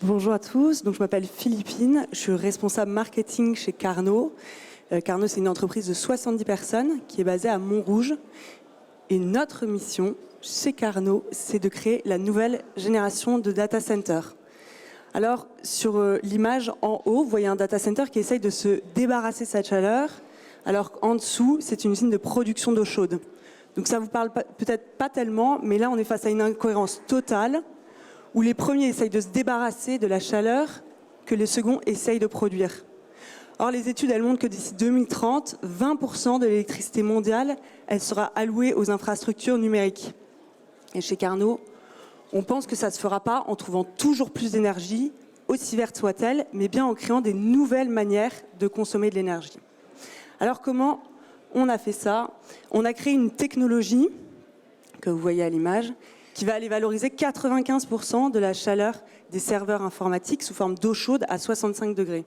Bonjour à tous, donc je m'appelle Philippine, je suis responsable marketing chez Carnot. Carnot, c'est une entreprise de 70 personnes qui est basée à Montrouge. Et notre mission chez Carnot, c'est de créer la nouvelle génération de data centers. Alors, sur l'image en haut, vous voyez un data center qui essaye de se débarrasser de sa chaleur, alors qu'en dessous, c'est une usine de production d'eau chaude. Donc ça ne vous parle peut-être pas tellement, mais là, on est face à une incohérence totale, où les premiers essayent de se débarrasser de la chaleur que les seconds essayent de produire. Or, les études, elles montrent que d'ici 2030, 20% de l'électricité mondiale, elle sera allouée aux infrastructures numériques. Et chez Carnot, on pense que ça ne se fera pas en trouvant toujours plus d'énergie, aussi verte soit-elle, mais bien en créant des nouvelles manières de consommer de l'énergie. Alors, comment on a fait ça? On a créé une technologie, que vous voyez à l'image, qui va aller valoriser 95% de la chaleur des serveurs informatiques sous forme d'eau chaude à 65 degrés.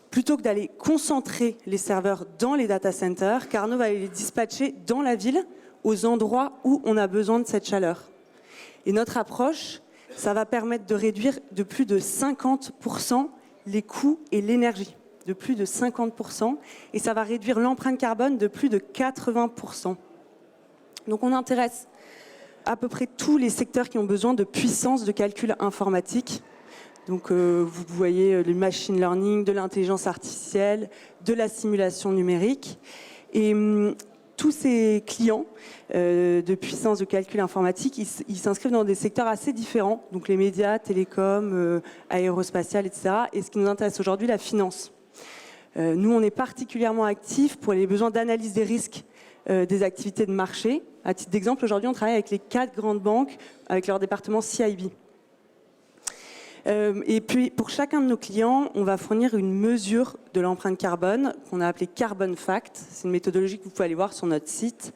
Plutôt que d'aller concentrer les serveurs dans les data centers, Carnot va les dispatcher dans la ville, aux endroits où on a besoin de cette chaleur. Et notre approche, ça va permettre de réduire de plus de 50% les coûts et l'énergie, de plus de 50%, et ça va réduire l'empreinte carbone de plus de 80%. Donc on intéresse à peu près tous les secteurs qui ont besoin de puissance de calcul informatique. Donc vous voyez le machine learning, de l'intelligence artificielle, de la simulation numérique. Et tous ces clients de puissance de calcul informatique, ils s'inscrivent dans des secteurs assez différents. Donc les médias, télécom, aérospatial, etc. Et ce qui nous intéresse aujourd'hui, la finance. Nous, on est particulièrement actifs pour les besoins d'analyse des risques des activités de marché. À titre d'exemple, aujourd'hui, on travaille avec les 4 grandes banques, avec leur département CIB. Et puis, pour chacun de nos clients, on va fournir une mesure de l'empreinte carbone qu'on a appelée Carbon Fact. C'est une méthodologie que vous pouvez aller voir sur notre site.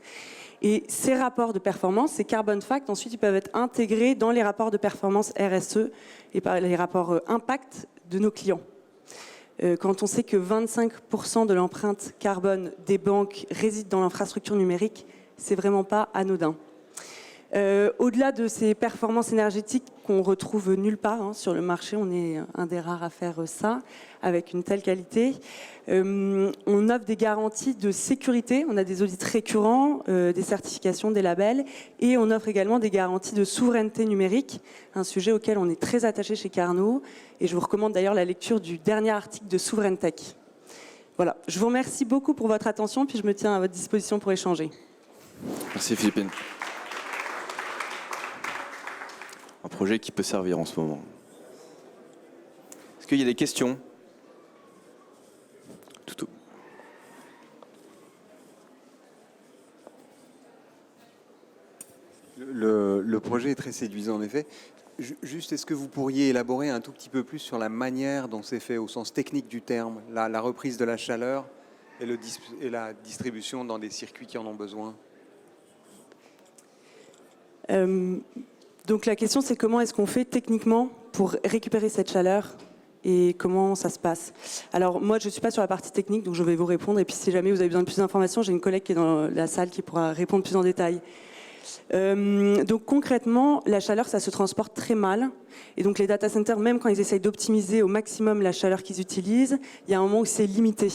Et ces rapports de performance, ces Carbon Fact, ensuite, ils peuvent être intégrés dans les rapports de performance RSE et par les rapports impact de nos clients. Quand on sait que 25% de l'empreinte carbone des banques réside dans l'infrastructure numérique, c'est vraiment pas anodin. Au-delà de ces performances énergétiques qu'on retrouve nulle part sur le marché, on est un des rares à faire ça avec une telle qualité. On offre des garanties de sécurité, on a des audits récurrents, des certifications, des labels, et on offre également des garanties de souveraineté numérique, un sujet auquel on est très attaché chez Carnot, et je vous recommande d'ailleurs la lecture du dernier article de Souveraintech. Voilà, je vous remercie beaucoup pour votre attention, puis je me tiens à votre disposition pour échanger. Merci Philippine. Un projet qui peut servir en ce moment. Est-ce qu'il y a des questions? Toutou. Le projet est très séduisant en effet. Juste, est-ce que vous pourriez élaborer un tout petit peu plus sur la manière dont c'est fait au sens technique du terme, la reprise de la chaleur et la distribution dans des circuits qui en ont besoin? Donc la question, c'est comment est-ce qu'on fait techniquement pour récupérer cette chaleur et comment ça se passe. Alors moi, je ne suis pas sur la partie technique, donc je vais vous répondre. Et puis si jamais vous avez besoin de plus d'informations, j'ai une collègue qui est dans la salle qui pourra répondre plus en détail. Donc concrètement, la chaleur, ça se transporte très mal. Et donc les data centers, même quand ils essayent d'optimiser au maximum la chaleur qu'ils utilisent, il y a un moment où c'est limité.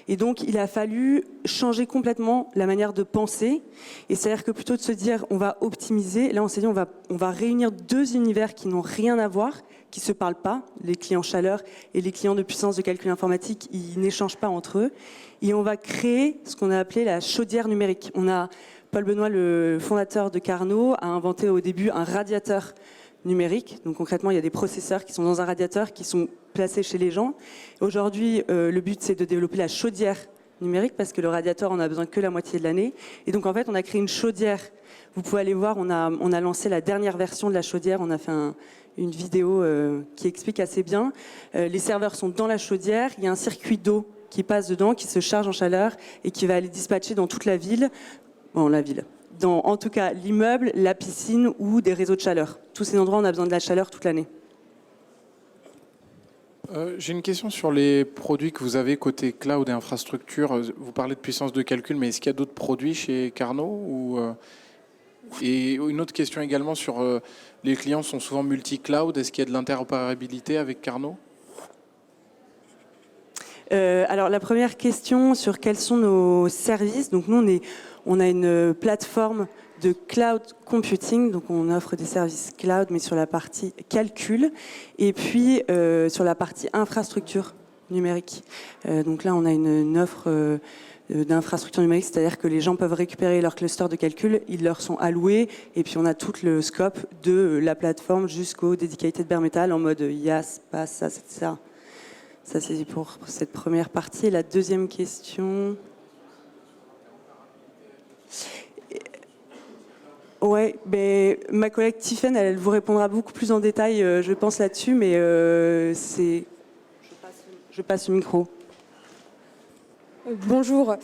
Et donc, il a fallu changer complètement la manière de penser. Et c'est-à-dire que plutôt de se dire, on va optimiser, là, on s'est dit, on va réunir 2 univers qui n'ont rien à voir, qui ne se parlent pas. Les clients chaleur et les clients de puissance de calcul informatique, ils n'échangent pas entre eux. Et on va créer ce qu'on a appelé la chaudière numérique. Paul Benoît, le fondateur de Carnot, a inventé au début un radiateur numérique. Donc concrètement, il y a des processeurs qui sont dans un radiateur qui sont placés chez les gens. Aujourd'hui, le but, c'est de développer la chaudière numérique parce que le radiateur, on a besoin que la moitié de l'année. Et donc en fait, on a créé une chaudière. Vous pouvez aller voir, on a lancé la dernière version de la chaudière. On a fait une vidéo qui explique assez bien. Les serveurs sont dans la chaudière. Il y a un circuit d'eau qui passe dedans, qui se charge en chaleur et qui va aller dispatcher dans toute la ville. Bon, la ville. Dans, en tout cas, l'immeuble, la piscine ou des réseaux de chaleur. Tous ces endroits, on a besoin de la chaleur toute l'année. J'ai une question sur les produits que vous avez côté cloud et infrastructure. Vous parlez de puissance de calcul, mais est-ce qu'il y a d'autres produits chez Carnot ou Et une autre question également sur les clients sont souvent multi-cloud. Est-ce qu'il y a de l'interopérabilité avec Carnot ? Alors la première question sur quels sont nos services. Donc nous on a une plateforme de cloud computing, donc on offre des services cloud mais sur la partie calcul et puis sur la partie infrastructure numérique. Donc là on a une offre d'infrastructure numérique, c'est-à-dire que les gens peuvent récupérer leur cluster de calcul, ils leur sont alloués et puis on a tout le scope de la plateforme jusqu'au dedicated bare metal en mode IaaS, PaaS, SaaS, etc. Ça, c'est pour cette première partie. Et la deuxième question... Ouais, ben, ma collègue Tiffaine, elle vous répondra beaucoup plus en détail, je pense, là-dessus, mais je passe le micro. Bonjour.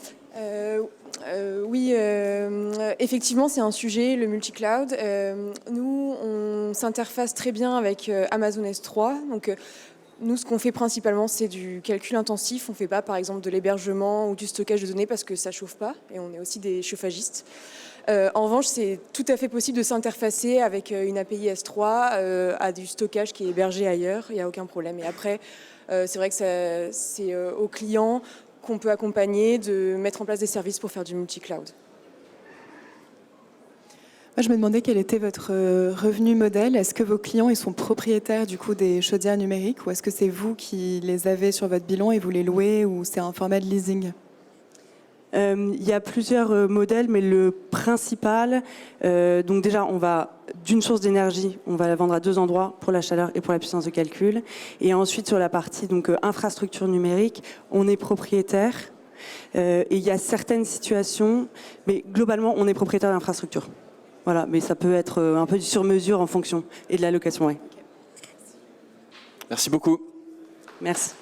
Oui, effectivement, c'est un sujet, le multi-cloud. Nous, on s'interface très bien avec Amazon S3. Donc, nous, ce qu'on fait principalement, c'est du calcul intensif. On ne fait pas, par exemple, de l'hébergement ou du stockage de données parce que ça ne chauffe pas. Et on est aussi des chauffagistes. En revanche, c'est tout à fait possible de s'interfacer avec une API S3 à du stockage qui est hébergé ailleurs. Il n'y a aucun problème. Et après, c'est vrai que c'est aux clients qu'on peut accompagner de mettre en place des services pour faire du multi-cloud. Moi, je me demandais quel était votre revenu modèle. Est-ce que vos clients ils sont propriétaires du coup des chaudières numériques ou est-ce que c'est vous qui les avez sur votre bilan et vous les louez ou c'est un format de leasing ? Il y a plusieurs modèles, mais le principal, donc déjà, on va d'une source d'énergie, on va la vendre à 2 endroits, pour la chaleur et pour la puissance de calcul. Et ensuite, sur la partie donc infrastructure numérique, on est propriétaire. Et il y a certaines situations, mais globalement, on est propriétaire de l'infrastructure. Voilà, mais ça peut être un peu du sur-mesure en fonction et de la location, oui. Merci beaucoup. Merci.